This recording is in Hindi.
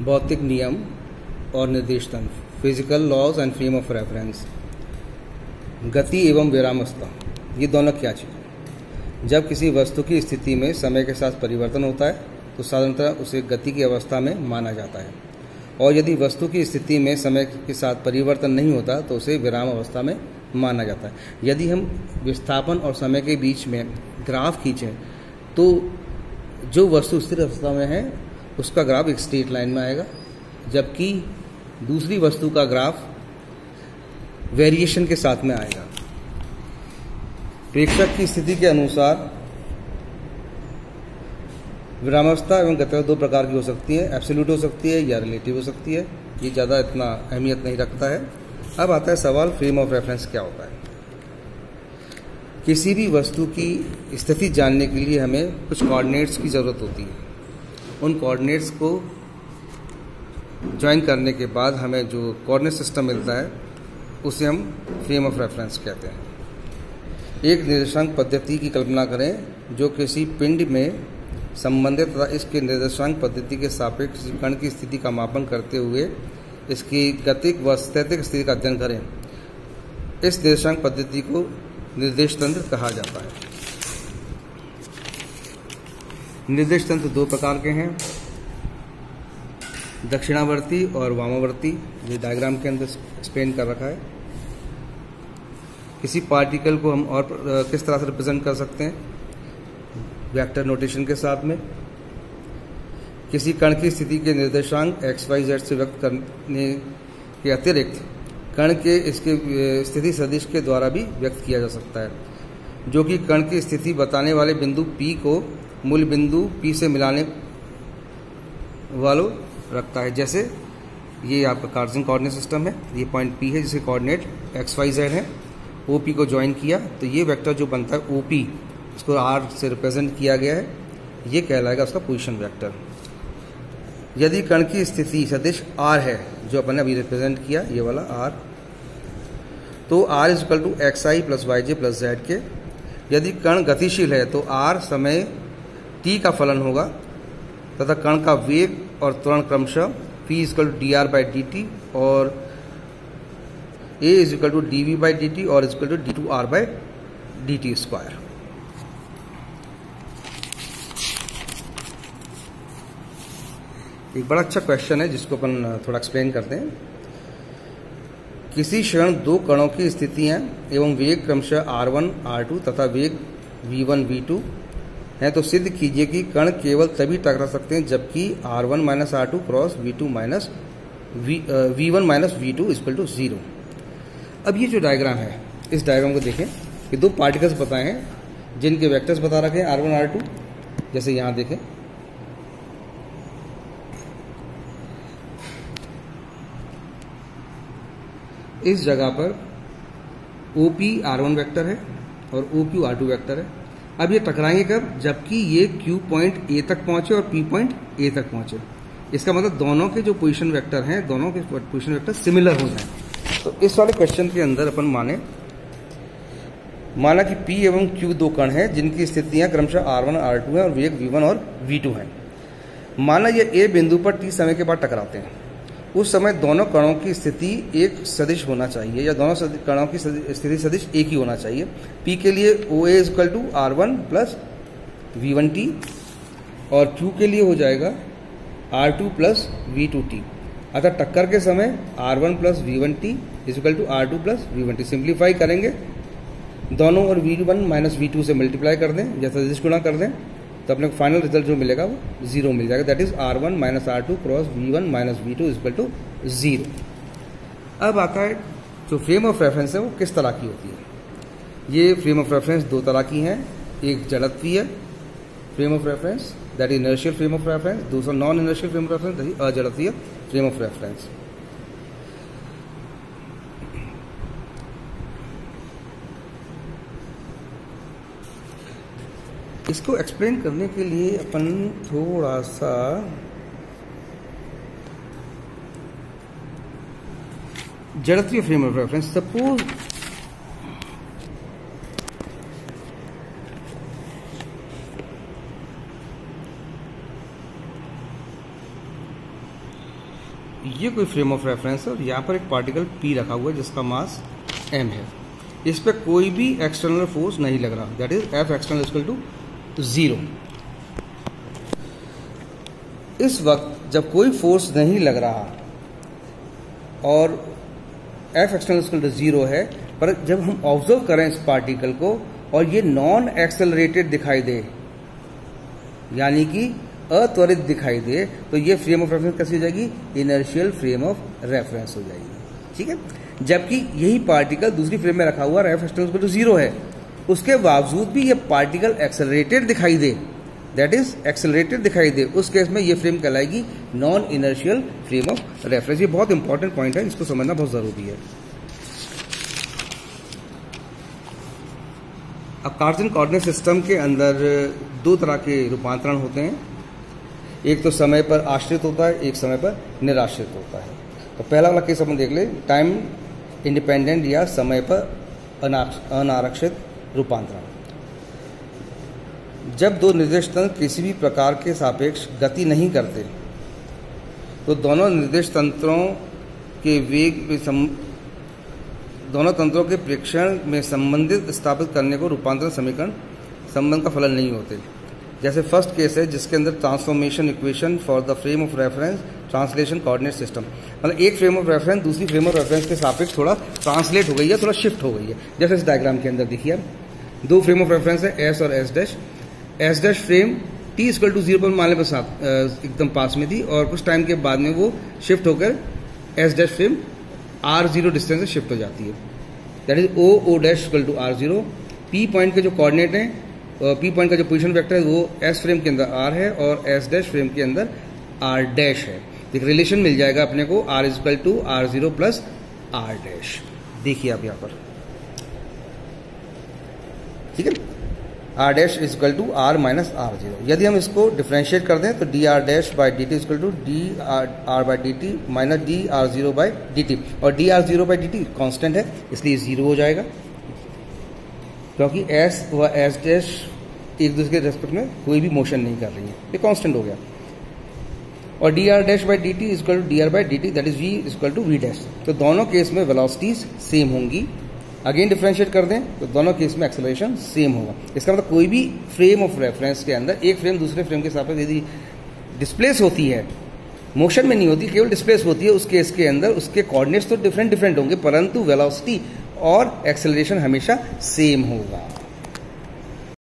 भौतिक नियम और निर्देश तंत्र, physical laws and frame of reference. गति एवं विरामावस्था, ये दोनों क्या चीज़ है? जब किसी वस्तु की स्थिति में समय के साथ परिवर्तन होता है तो साधारणतः उसे गति की अवस्था में माना जाता है, और यदि वस्तु की स्थिति में समय के साथ परिवर्तन नहीं होता तो उसे विराम अवस्था में माना जाता है। यदि हम विस्थापन और समय के बीच में ग्राफ खींचें तो जो वस्तु स्थिर अवस्था में है उसका ग्राफ एक स्ट्रेट लाइन में आएगा, जबकि दूसरी वस्तु का ग्राफ वेरिएशन के साथ में आएगा। प्रेक्षक की स्थिति के अनुसार विरामावस्था एवं गति दो प्रकार की हो सकती है, एब्सोल्यूट हो सकती है या रिलेटिव हो सकती है। ये ज़्यादा इतना अहमियत नहीं रखता है। अब आता है सवाल, फ्रेम ऑफ रेफरेंस क्या होता है? किसी भी वस्तु की स्थिति जानने के लिए हमें कुछ कोऑर्डिनेट्स की ज़रूरत होती है। उन कोऑर्डिनेट्स को ज्वाइन करने के बाद हमें जो कोऑर्डिनेट सिस्टम मिलता है उसे हम फ्रेम ऑफ रेफरेंस कहते हैं। एक निर्देशांक पद्धति की कल्पना करें जो किसी पिंड में संबंधित तथा इसके निर्देशांक पद्धति के सापेक्ष कण की स्थिति का मापन करते हुए इसकी गतिक व स्थैतिक स्थिति का अध्ययन करें। इस निर्देशांक पद्धति को निर्देश तंत्र कहा जाता है। निर्देश तंत्र दो प्रकार के हैं, दक्षिणावर्ती और वामावर्ती। ये डायग्राम के अंदर एक्सप्लेन कर रखा है। किसी पार्टिकल को हम और किस तरह से रिप्रेजेंट कर सकते हैं? वेक्टर नोटेशन के साथ में। किसी कण की स्थिति के निर्देशांक x, y, z से व्यक्त करने के अतिरिक्त कण के इसके स्थिति सदिश के द्वारा भी व्यक्त किया जा सकता है, जो कि कण की स्थिति बताने वाले बिंदु P को मूल बिंदु P से मिलाने वालों रखता है। जैसे ये आपका कार्टेशियन कोऑर्डिनेट सिस्टम है, ये पॉइंट P है जिसके कोऑर्डिनेट x, y, z है। OP को ज्वाइन किया तो ये वेक्टर जो बनता है OP, इसको R से रिप्रेजेंट किया गया है, ये कहलाएगा उसका पोजीशन वेक्टर। यदि कण की स्थिति सदिश R है, जो अपन ने अभी रिप्रेजेंट किया ये वाला R, तो R is equal to xi plus yj plus z के। यदि कण गतिशील है तो R समय t का फलन होगा तथा कण का वेग और त्वरण क्रमशः p is equal to dr by dt और a is equal to dv by dt और is equal to d2r by dt square. एक बड़ा अच्छा क्वेश्चन है जिसको अपन थोड़ा एक्सप्लेन करते हैं। किसी क्षण दो कणों की स्थितियां एवं वेग क्रमशः r1, r2 तथा वेग v1, v2 हैं तो सिद्ध कीजिए कि कण केवल तभी टकरा सकते हैं जबकि r1 minus r2 cross v2 minus v1 minus v2 equal to 0। अब ये जो डायग्राम है, इस डायग्राम को देखें। ये दो पार्टिकल्स बताए हैं जिनके वेक्टर्स बता रखे हैं r1, r2। जैसे यहाँ देखें, इस जगह पर OP r1 वेक्टर है और OQ r2 वेक्टर है। अब ये टकराएंगे कब? जबकि ये Q पॉइंट A तक पहुंचे और P पॉइंट A तक पहुंचे। इसका मतलब दोनों के जो पोजीशन वेक्टर हैं, दोनों के पोजीशन वेक्टर सिमिलर हो जाए। तो इस वाले क्वेश्चन के अंदर अपन माना कि P एवं Q दो कण हैं जिनकी स्थितियां क्रमशः r1, r2 हैं और वेग v1 और v2 हैं। माना ये A बिंदु पर t समय के बाद टकराते हैं। उस समय दोनों कणों की स्थिति एक सदिश होना चाहिए या दोनों कणों की स्थिति सदिश एक ही होना चाहिए। P के लिए OA is equal to r1 plus v1t और Q के लिए हो जाएगा r2 प्लस v2t। अतः टक्कर के समय r1 plus v1t is equal to r2 plus v1t। Simplify करेंगे दोनों और v1 माइनस v2 से मल्टीप्लाई कर दें या सदिश गुणा कर दें तो अपने को फाइनल रिजल्ट जो मिलेगा वो 0 मिल जाएगा। That is r1 minus r2 cross v1 minus v2 is equal to 0। अब आता है जो फ्रेम ऑफ रेफरेंस है वो किस तरह की होती है। ये फ्रेम ऑफ रेफरेंस दो तरह की हैं, एक जड़त्वीय frame of reference that is inertial frame of reference, दूसरा non inertial frame of reference that is अजड़त्वीय फ्रेम ऑफ रेफरेंस। इसको एक्सप्लेन करने के लिए अपन थोड़ा सा जड़त्वीय फ्रेम ऑफ रेफरेंस, सपोज ये कोई फ्रेम ऑफ रेफरेंस है और यहाँ पर एक पार्टिकल P रखा हुआ है जिसका मास m है। इस पर कोई भी एक्सटर्नल फोर्स नहीं लग रहा, that is F external equal to 0। इस वक्त जब कोई फोर्स नहीं लग रहा और F एक्सटर्नल इक्वल टू 0 है, पर जब हम ऑब्जर्व करें इस पार्टिकल को और ये नॉन एक्सेलरेटेड दिखाई दे, यानी कि अत्वरित दिखाई दे, तो ये फ्रेम ऑफ रेफरेंस कैसी हो जाएगी? इनर्शियल फ्रेम ऑफ रेफरेंस हो जाएगी। ठीक है, जबकि यही पार्टिकल दूसरी फ्रेम में रखा हुआ F एक्सटर्नल इक्वल टू 0 है, उसके बावजूद भी ये पार्टिकल एक्सेलरेटेड दिखाई दे, दैट इज एक्सेलरेटेड दिखाई दे, उस केस में ये फ्रेम कहलाएगी non inertial frame of reference. ये बहुत इंपॉर्टेंट पॉइंट है, इसको समझना बहुत जरूरी है। अब कार्टेशियन कोऑर्डिनेट सिस्टम के अंदर दो तरह के रूपांतरण होते हैं, एक तो समय पर आश्रित होता है, एक समय पर निराश्रित होता है। तो पहला वाला केस अपन देख ले, टाइम इंडिपेंडेंट या समय पर अनारक्षित रूपांतरण। जब दो निर्देश तंत्र किसी भी प्रकार के सापेक्ष गति नहीं करते तो दोनों निर्देश तंत्रों के वेग में दोनों तंत्रों के प्रेक्षण में संबंधित स्थापित करने को रूपांतरण समीकरण संबंध का फलन नहीं होते। जैसे फर्स्ट केस है जिसके अंदर transformation equation for the frame of reference translation coordinate system, मतलब एक फ्रेम ऑफ रेफरेंस दूसरी फ्रेम ऑफ रेफरेंस के सापेक्ष थोड़ा ट्रांसलेट हो गई है, थोड़ा शिफ्ट हो गई है। जैसे इस डायग्राम के अंदर देखिए, दो फ्रेम ऑफ रेफरेंस है S और S dash frame t equal to 0 पर मानने पर साथ एकदम पास में थी और कुछ टाइम के बाद में वो शिफ्ट होकर S dash frame R0 distance से शिफ्ट हो जाती है, that is O dash equal to R0। P point के जो कोऑर्डिनेट हैं, P पॉइंट का जो पोजीशन वेक्टर है वो S फ्रेम के अंदर R है और S डैश फ्रेम के अंदर R डैश है। एक रिलेशन मिल जाएगा अपने को R equal to R0 plus R dash. देखिए आप यहाँ पर, ठीक है, R dash is equal to R minus R0। यदि हम इसको डिफ्रेंशिएट कर दें तो dr dash by D T equal to dr by D T minus dr0 by D T, और dr0 by D T constant है इसलिए 0 हो जाएगा, क्योंकि S व S डैश एक दूसरे के रेस्पेक्ट में कोई भी मोशन नहीं कर रही है, ये कांस्टेंट हो गया। और dr dash by D T equal to dr by D T, that is v equal to v dash. तो दोनों केस में वेलोसिटीज सेम होंगी। अगेन डिफरेंशिएट कर दें तो दोनों केस में एक्सेलरेशन सेम होगा। इसका मतलब कोई भी फ्रेम ऑफ रेफरेंस के अंदर एक फ्रेम दूसरे फ्रेम के सापेक्ष यदि डिस्प्लेस होती है, मोशन में नहीं होती, केवल डिस्प्लेस होती है, उस केस के अंदर उसके कोऑर्डिनेट्स तो डिफरेंट होंगे, परंतु वेलोसिटी और एक्सेलरेशन हमेशा सेम होगा।